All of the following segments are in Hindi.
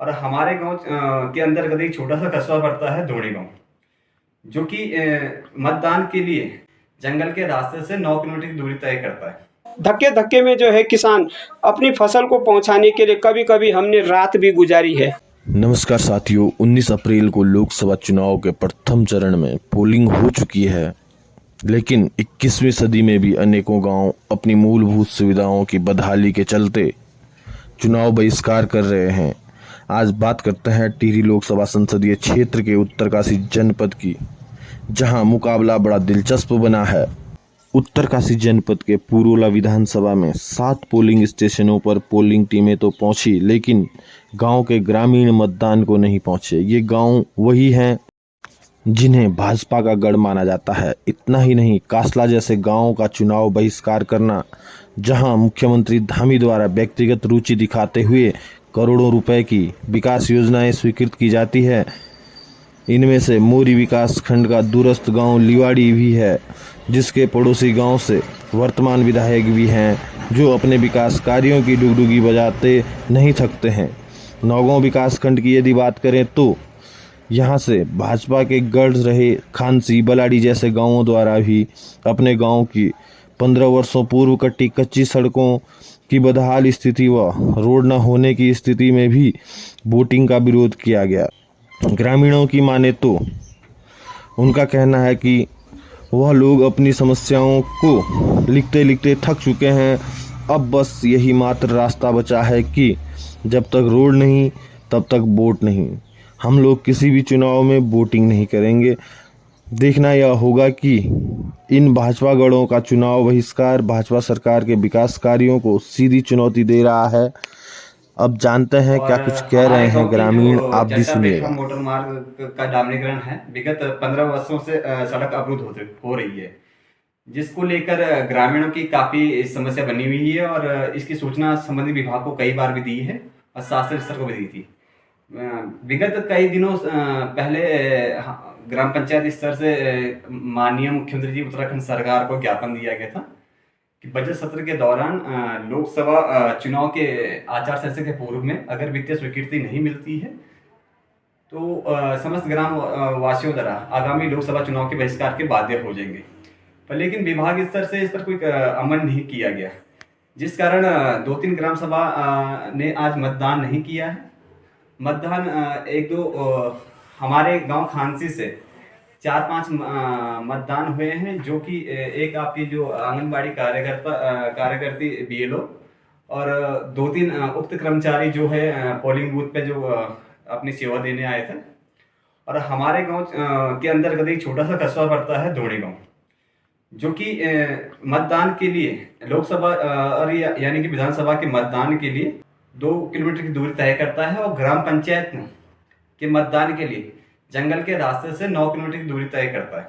और हमारे गांव के अंतर्गत एक छोटा सा कस्बा पड़ता है धोड़ी गांव, जो कि मतदान के लिए जंगल के रास्ते से 9 किलोमीटर की दूरी तय करता है। धक्के धक्के में जो है किसान अपनी फसल को पहुंचाने के लिए कभी कभी हमने रात भी गुजारी है। नमस्कार साथियों, 19 अप्रैल को लोकसभा चुनाव के प्रथम चरण में पोलिंग हो चुकी है, लेकिन 21वीं सदी में भी अनेकों गांव अपनी मूलभूत सुविधाओं की बदहाली के चलते चुनाव बहिष्कार कर रहे हैं। आज बात करते हैं टिहरी लोकसभा संसदीय क्षेत्र के उत्तरकाशी जनपद की, जहां मुकाबला बड़ा दिलचस्प बना है। उत्तरकाशी जनपद के पुरोला विधानसभा में 7 पोलिंग स्टेशनों पर पोलिंग टीमें तो पहुंची, लेकिन गांव के ग्रामीण मतदान को नहीं पहुंचे। ये गांव वही हैं जिन्हें भाजपा का गढ़ माना जाता है। इतना ही नहीं, कासला जैसे गांव का चुनाव बहिष्कार करना, जहां मुख्यमंत्री धामी द्वारा व्यक्तिगत रुचि दिखाते हुए करोड़ों रुपए की विकास योजनाएं स्वीकृत की जाती है। इनमें से मोरी विकास खंड का दूरस्थ गांव लिवाड़ी भी है, जिसके पड़ोसी गांव से वर्तमान विधायक भी हैं, जो अपने विकास कार्यों की डुगडुगी बजाते नहीं थकते हैं। नौगांव विकास खंड की यदि बात करें तो यहाँ से भाजपा के गढ़ रहे खानसी, बलाडी जैसे गांवों द्वारा भी अपने गांव की 15 वर्षों पूर्व कटी कच्ची सड़कों की बदहाल स्थिति व रोड न होने की स्थिति में भी वोटिंग का विरोध किया गया। ग्रामीणों की माने तो उनका कहना है कि वह लोग अपनी समस्याओं को लिखते लिखते थक चुके हैं। अब बस यही मात्र रास्ता बचा है कि जब तक रोड नहीं तब तक वोट नहीं। हम लोग किसी भी चुनाव में वोटिंग नहीं करेंगे। देखना यह होगा कि इन भाजपा गढ़ों का चुनाव बहिष्कार भाजपा सरकार के विकास कार्यों को सीधी चुनौती दे रहा है। अब जानते हैं क्या कुछ कह रहे हैं ग्रामीण, आप भी सुनिएगा। मोटर मार्ग का डामरीकरण है, विगत 15 वर्षों से सड़क अवरुद्ध हो रही है, जिसको लेकर ग्रामीणों की काफी समस्या बनी हुई है और इसकी सूचना संबंधित विभाग को कई बार भी दी है और शासन स्तर को भी दी थी। विगत कई दिनों पहले ग्राम पंचायत स्तर से माननीय मुख्यमंत्री जी उत्तराखंड सरकार को ज्ञापन दिया गया था कि बजट सत्र के दौरान लोकसभा चुनाव के आचार संहिता के पूर्व में अगर वित्तीय स्वीकृति नहीं मिलती है तो समस्त ग्राम वासियों द्वारा आगामी लोकसभा चुनाव के बहिष्कार के बाध्य हो जाएंगे। पर लेकिन विभाग स्तर से इस पर कोई अमल नहीं किया गया, जिस कारण 2-3 ग्राम सभा ने आज मतदान नहीं किया है। मतदान 1-2 हमारे गांव खानसी से 4-5 मतदान हुए हैं, जो कि एक आपकी जो आंगनबाड़ी कार्यकर्ती BLO और 2-3 उक्त कर्मचारी जो है पोलिंग बूथ पे जो अपनी सेवा देने आए थे। और हमारे गांव के अंतर्गत एक छोटा सा कस्बा पड़ता है धोड़ी गांव, जो कि मतदान के लिए लोकसभा और यानी कि विधानसभा के मतदान के लिए 2 किलोमीटर की दूरी तय करता है और ग्राम पंचायत के मतदान के लिए जंगल के रास्ते से 9 किलोमीटर की दूरी तय करता है,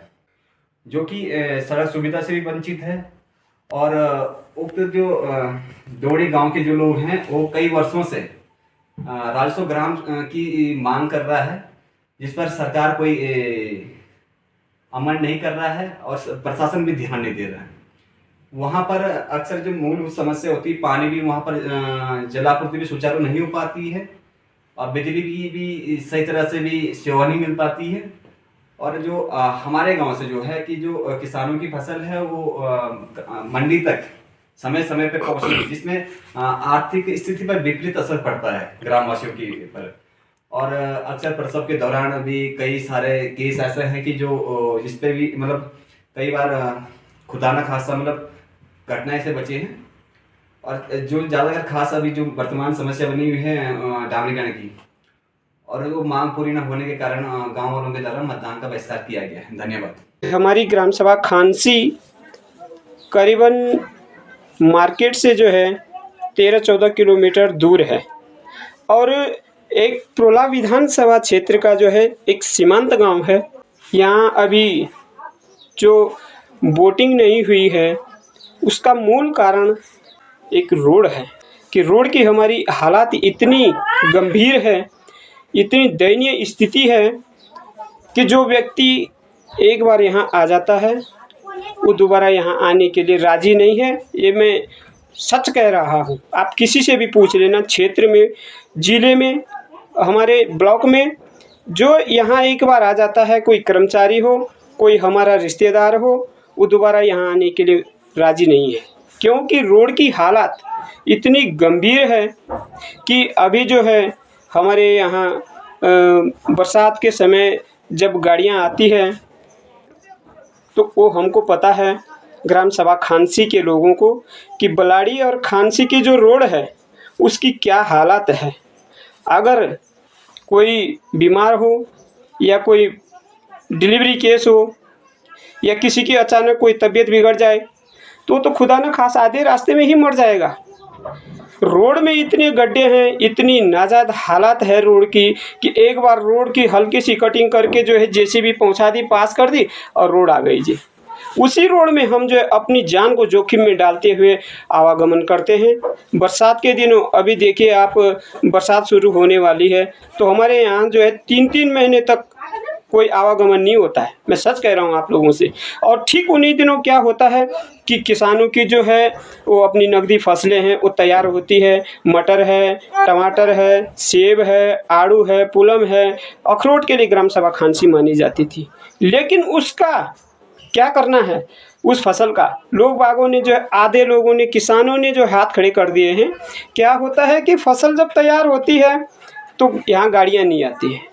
जो कि सड़क सुविधा से भी वंचित है। और उक्त जो डोड़ी गांव के जो लोग हैं वो कई वर्षों से राजस्व ग्राम की मांग कर रहा है, जिस पर सरकार कोई अमल नहीं कर रहा है और प्रशासन भी ध्यान नहीं दे रहा है। वहाँ पर अक्सर जो मूल समस्या होती है, पानी भी वहाँ पर जलापूर्ति भी सुचारू नहीं हो पाती है और बिजली की भी सही तरह से भी सेवा नहीं मिल पाती है। और जो हमारे गांव से जो है कि जो किसानों की फसल है वो मंडी तक समय समय पर पहुँचती, जिसमें आर्थिक स्थिति पर विपरीत असर पड़ता है ग्रामवासियों की पर। और अक्सर प्रसव के दौरान भी कई सारे केस ऐसे हैं कि जो जिस पे भी मतलब कई बार खुदा न खासा मतलब घटनाएं से बचे हैं। और जो ज़्यादातर खास अभी जो वर्तमान समस्या बनी हुई है डामरीकरण की, और वो मांग पूरी न होने के कारण गांव वालों के द्वारा मतदान का बहिष्कार किया गया है। धन्यवाद। हमारी ग्राम सभा खानसी करीबन मार्केट से जो है 13-14 किलोमीटर दूर है और एक पुरोला विधानसभा क्षेत्र का जो है एक सीमांत गांव है। यहाँ अभी जो वोटिंग नहीं हुई है उसका मूल कारण एक रोड है कि रोड की हमारी हालात इतनी गंभीर है, इतनी दयनीय स्थिति है कि जो व्यक्ति एक बार यहाँ आ जाता है वो दोबारा यहाँ आने के लिए राज़ी नहीं है। ये मैं सच कह रहा हूँ, आप किसी से भी पूछ लेना, क्षेत्र में, ज़िले में हमारे ब्लॉक में जो यहाँ एक बार आ जाता है, कोई कर्मचारी हो, कोई हमारा रिश्तेदार हो, वो दोबारा यहाँ आने के लिए राज़ी नहीं है, क्योंकि रोड की हालत इतनी गंभीर है कि अभी जो है हमारे यहाँ बरसात के समय जब गाड़ियाँ आती हैं तो वो हमको पता है, ग्राम सभा खानसी के लोगों को, कि बलाड़ी और खानसी की जो रोड है उसकी क्या हालत है। अगर कोई बीमार हो या कोई डिलीवरी केस हो या किसी की अचानक कोई तबीयत बिगड़ जाए तो खुदा न खास आधे रास्ते में ही मर जाएगा। रोड में इतने गड्ढे हैं, इतनी नाज़ाद हालत है रोड की कि एक बार रोड की हल्की सी कटिंग करके जो है जेसीबी पहुंचा दी, पास कर दी और रोड आ गई जी। उसी रोड में हम जो है अपनी जान को जोखिम में डालते हुए आवागमन करते हैं। बरसात के दिनों अभी देखिए आप, बरसात शुरू होने वाली है तो हमारे यहाँ जो है 3-3 महीने तक कोई आवागमन नहीं होता है। मैं सच कह रहा हूँ आप लोगों से। और ठीक उन्हीं दिनों क्या होता है कि किसानों की जो है वो अपनी नकदी फसलें हैं वो तैयार होती है। मटर है, टमाटर है, सेब है, आड़ू है, पुलम है, अखरोट के लिए ग्राम सभा खानसी मानी जाती थी। लेकिन उसका क्या करना है, उस फसल का लोग बागों ने जो है, आधे लोगों ने, किसानों ने जो हाथ खड़े कर दिए हैं। क्या होता है कि फसल जब तैयार होती है तो यहाँ गाड़ियाँ नहीं आती हैं,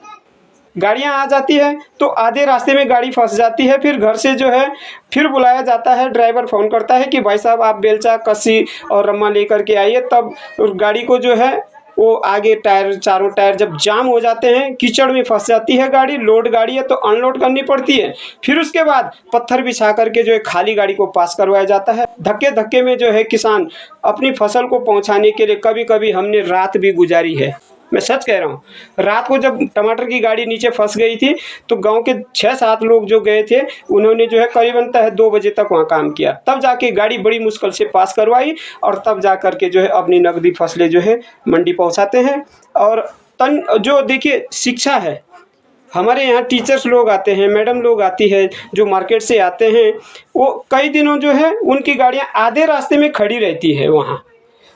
गाड़ियाँ आ जाती है तो आधे रास्ते में गाड़ी फंस जाती है। फिर घर से जो है फिर बुलाया जाता है, ड्राइवर फ़ोन करता है कि भाई साहब आप बेलचा, कस्सी और रम्मा लेकर के आइए। तब गाड़ी को जो है वो आगे टायर, चारों टायर जब जाम हो जाते हैं, कीचड़ में फंस जाती है गाड़ी। लोड गाड़ी है तो अनलोड करनी पड़ती है। फिर उसके बाद पत्थर बिछा करके जो है खाली गाड़ी को पास करवाया जाता है। धक्के धक्के में जो है किसान अपनी फसल को पहुंचाने के लिए कभी कभी हमने रात भी गुजारी है। मैं सच कह रहा हूँ। रात को जब टमाटर की गाड़ी नीचे फंस गई थी तो गांव के 6-7 लोग जो गए थे उन्होंने जो है करीबन 2 बजे तक वहाँ काम किया, तब जाके गाड़ी बड़ी मुश्किल से पास करवाई और तब जा कर के जो है अपनी नकदी फसलें जो है मंडी पहुँचाते हैं। और जो देखिए शिक्षा है, हमारे यहाँ टीचर्स लोग आते हैं, मैडम लोग आती है जो मार्केट से आते हैं, वो कई दिनों जो है उनकी गाड़ियाँ आधे रास्ते में खड़ी रहती है। वहाँ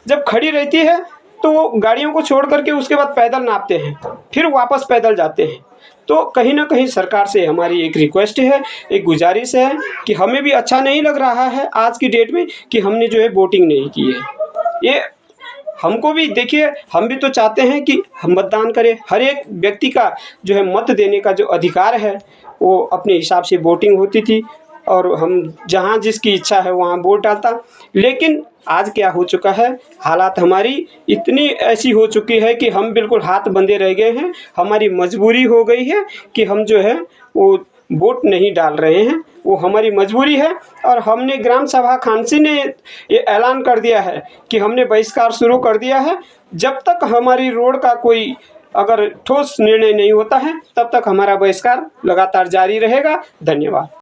जब खड़ी रहती है तो वो गाड़ियों को छोड़ करके उसके बाद पैदल नापते हैं, फिर वापस पैदल जाते हैं। तो कहीं ना कहीं सरकार से हमारी एक रिक्वेस्ट है, एक गुजारिश है कि हमें भी अच्छा नहीं लग रहा है आज की डेट में कि हमने जो है वोटिंग नहीं की है। ये हमको भी देखिए, हम भी तो चाहते हैं कि हम मतदान करें। हर एक व्यक्ति का जो है मत देने का जो अधिकार है वो अपने हिसाब से वोटिंग होती थी और हम जहाँ जिसकी इच्छा है वहाँ वोट डालता। लेकिन आज क्या हो चुका है, हालात हमारी इतनी ऐसी हो चुकी है कि हम बिल्कुल हाथ बंधे रह गए हैं। हमारी मजबूरी हो गई है कि हम जो है वो वोट नहीं डाल रहे हैं, वो हमारी मजबूरी है। और हमने ग्राम सभा खानसी ने ये ऐलान कर दिया है कि हमने बहिष्कार शुरू कर दिया है। जब तक हमारी रोड का कोई अगर ठोस निर्णय नहीं होता है तब तक हमारा बहिष्कार लगातार जारी रहेगा। धन्यवाद।